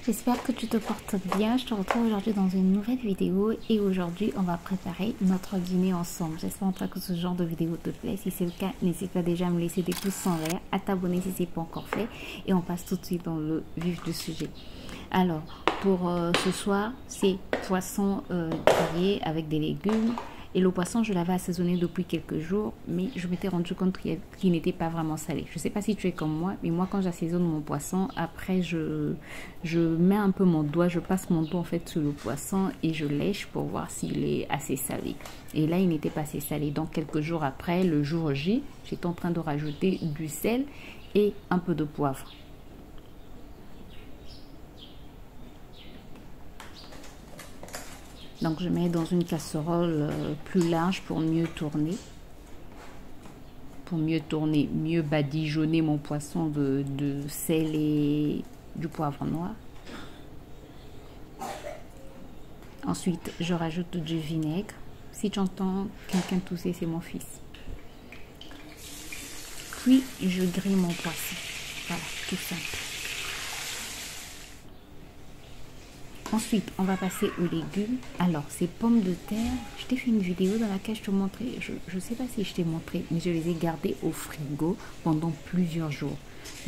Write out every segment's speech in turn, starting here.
J'espère que tu te portes bien. Je te retrouve aujourd'hui dans une nouvelle vidéo et aujourd'hui on va préparer notre dîner ensemble. J'espère en tout cas que ce genre de vidéo te plaît. Si c'est le cas, n'hésite pas déjà à me laisser des pouces en l'air, à t'abonner si ce n'est pas encore fait et on passe tout de suite dans le vif du sujet. Alors pour ce soir, c'est poisson grillé avec des légumes. Et le poisson, je l'avais assaisonné depuis quelques jours, mais je m'étais rendu compte qu'il n'était pas vraiment salé. Je ne sais pas si tu es comme moi, mais moi, quand j'assaisonne mon poisson, après, je mets un peu mon doigt, je passe mon doigt en fait sur le poisson et je lèche pour voir s'il est assez salé. Et là, il n'était pas assez salé. Donc, quelques jours après, le jour J, j'étais en train de rajouter du sel et un peu de poivre. Donc je mets dans une casserole plus large pour mieux tourner. Pour mieux tourner, mieux badigeonner mon poisson de sel et du poivre noir. Ensuite, je rajoute du vinaigre. Si tu entends quelqu'un tousser, c'est mon fils. Puis, je grille mon poisson. Voilà, tout simple. Ensuite, on va passer aux légumes. Alors, ces pommes de terre, je t'ai fait une vidéo dans laquelle je te montrais, je ne sais pas si je t'ai montré, mais je les ai gardées au frigo pendant plusieurs jours.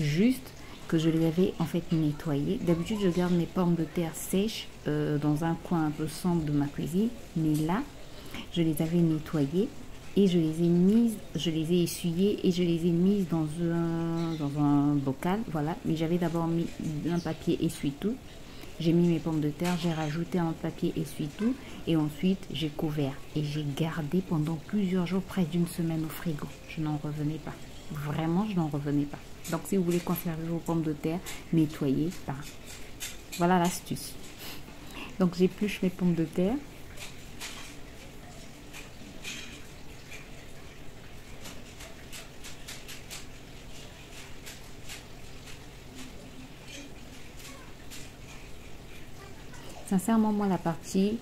Juste que je les avais en fait nettoyées. D'habitude, je garde mes pommes de terre sèches dans un coin un peu sombre de ma cuisine. Mais là, je les avais nettoyées et je les ai mises, je les ai essuyées et je les ai mises dans un bocal. Voilà, mais j'avais d'abord mis un papier essuie-tout. J'ai mis mes pommes de terre, j'ai rajouté un papier essuie-tout et ensuite j'ai couvert. Et j'ai gardé pendant plusieurs jours, près d'une semaine au frigo. Je n'en revenais pas. Vraiment, je n'en revenais pas. Donc si vous voulez conserver vos pommes de terre, nettoyez. Voilà l'astuce. Donc j'épluche mes pommes de terre. Sincèrement, moi, la partie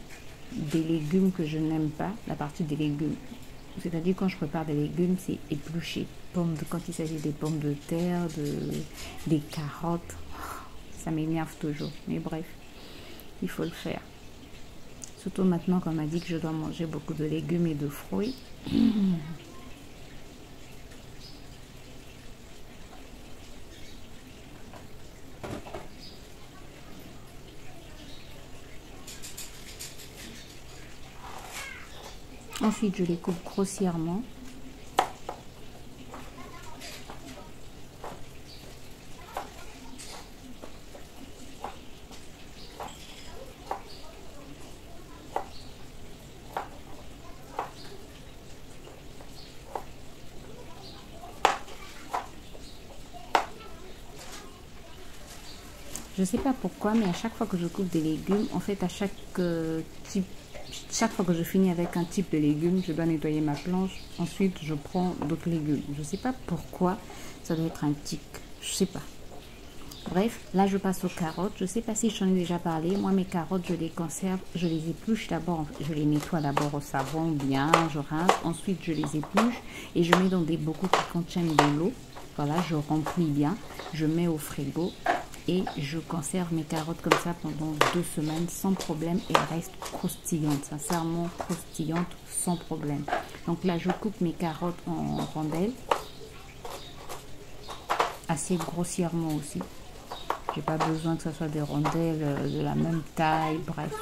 des légumes que je n'aime pas, la partie des légumes, c'est-à-dire quand je prépare des légumes, c'est éplucher. Quand il s'agit des pommes de terre, des carottes, ça m'énerve toujours. Mais bref, il faut le faire. Surtout maintenant qu'on m'a dit que je dois manger beaucoup de légumes et de fruits. Ensuite, je les coupe grossièrement. Je ne sais pas pourquoi, mais à chaque fois que je coupe des légumes, en fait, à chaque fois que je finis avec un type de légumes, je dois nettoyer ma planche. Ensuite, je prends d'autres légumes. Je ne sais pas pourquoi, ça doit être un tic. Je ne sais pas. Bref, là, je passe aux carottes. Je ne sais pas si j'en ai déjà parlé. Moi, mes carottes, je les conserve. Je les épluche d'abord. Je les nettoie d'abord au savon bien. Je rince. Ensuite, je les épluche et je mets dans des bocaux qui contiennent de l'eau. Voilà, je remplis bien. Je mets au frigo. Et je conserve mes carottes comme ça pendant 2 semaines sans problème et elles restent croustillantes, sincèrement croustillantes sans problème. Donc là, je coupe mes carottes en rondelles, assez grossièrement aussi. J'ai pas besoin que ce soit des rondelles de la même taille, bref.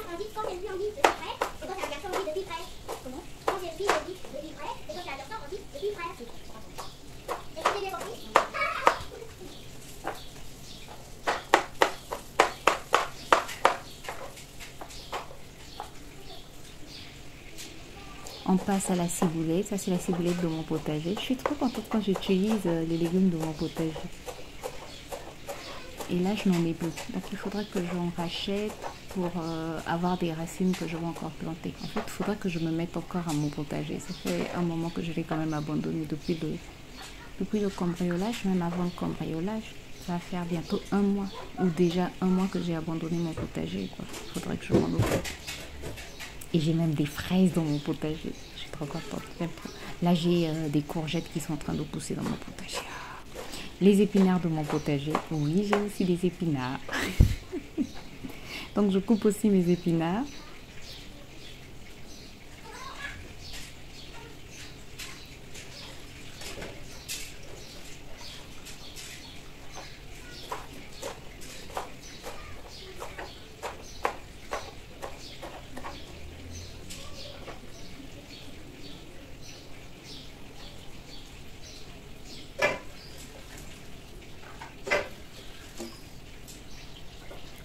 On passe à la ciboulette. Ça, c'est la ciboulette de mon potager. Je suis trop contente quand j'utilise les légumes de mon potager. Et là, je n'en ai plus. Donc, il faudrait que j'en rachète pour avoir des racines que je vais encore planter. En fait, il faudrait que je me mette encore à mon potager. Ça fait un moment que je l'ai quand même abandonné depuis le cambriolage, même avant le cambriolage. Ça va faire bientôt 1 mois. Ou déjà 1 mois que j'ai abandonné mon potager. Il faudrait que je m'en occupe. Et j'ai même des fraises dans mon potager. Je suis trop contente. Là, j'ai des courgettes qui sont en train de pousser dans mon potager. Les épinards de mon potager. Oui, j'ai aussi des épinards. Donc je coupe aussi mes épinards.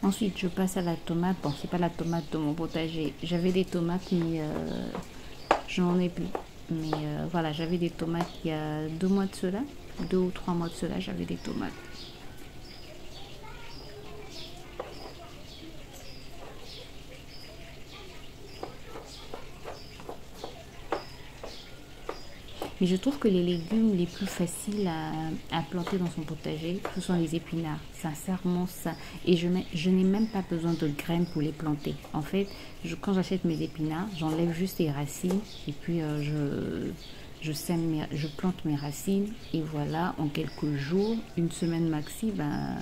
Ensuite, je passe à la tomate. Bon, c'est pas la tomate de mon potager. J'avais des tomates, mais j'en ai plus. Mais voilà, j'avais des tomates il y a 2 mois de cela. 2 ou 3 mois de cela, j'avais des tomates. Mais je trouve que les légumes les plus faciles à planter dans son potager, ce sont les épinards. Sincèrement, ça. Et je n'ai même pas besoin de graines pour les planter. En fait, quand j'achète mes épinards, j'enlève juste les racines et puis je plante mes racines. Et voilà, en quelques jours, une semaine maxi, ben,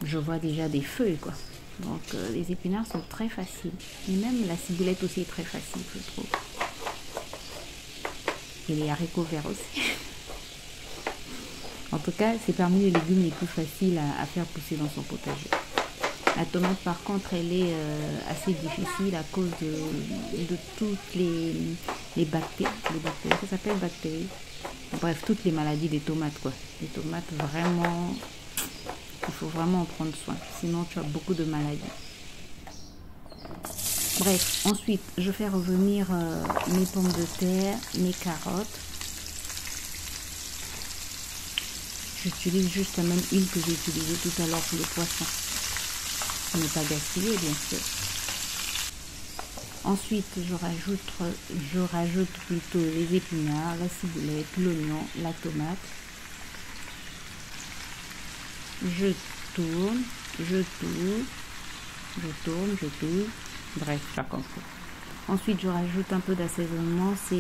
je vois déjà des feuilles, quoi. Donc, les épinards sont très faciles. Et même la ciboulette aussi est très facile, je trouve. Et les haricots verts aussi. En tout cas, c'est parmi les légumes les plus faciles à faire pousser dans son potager. La tomate, par contre, elle est assez difficile à cause de toutes les bactéries. Les bactéries, ça s'appelle bactéries. Bref, toutes les maladies des tomates, quoi. Les tomates, vraiment, il faut vraiment en prendre soin. Sinon, tu as beaucoup de maladies. Bref, ensuite, je fais revenir mes pommes de terre, mes carottes. J'utilise juste la même huile que j'ai utilisée tout à l'heure pour le poisson. Pour ne pas gaspiller, bien sûr. Ensuite, je rajoute plutôt les épinards, la ciboulette, l'oignon, la tomate. Je tourne, je tourne. Bref, ça compte. Ensuite, je rajoute un peu d'assaisonnement, c'est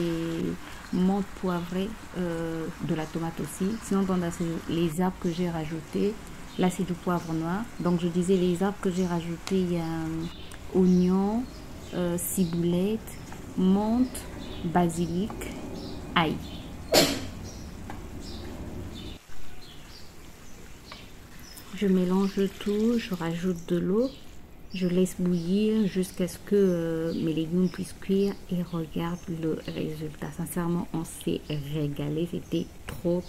menthe poivrée, de la tomate aussi. Sinon, dans les herbes que j'ai rajoutées, là c'est du poivre noir. Donc je disais les herbes que j'ai rajoutées, il y a oignon, ciboulette, menthe, basilic, ail. Je mélange tout, je rajoute de l'eau. Je laisse bouillir jusqu'à ce que mes légumes puissent cuire et regarde le résultat. Sincèrement, on s'est régalé. C'était trop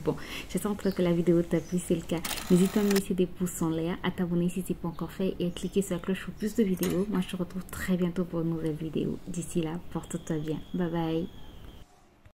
bon. J'espère que la vidéo t'a plu. C'est le cas, n'hésite pas à me laisser des pouces en l'air, à t'abonner si ce n'est pas encore fait et à cliquer sur la cloche pour plus de vidéos. Moi, je te retrouve très bientôt pour une nouvelle vidéo. D'ici là, porte-toi bien. Bye bye.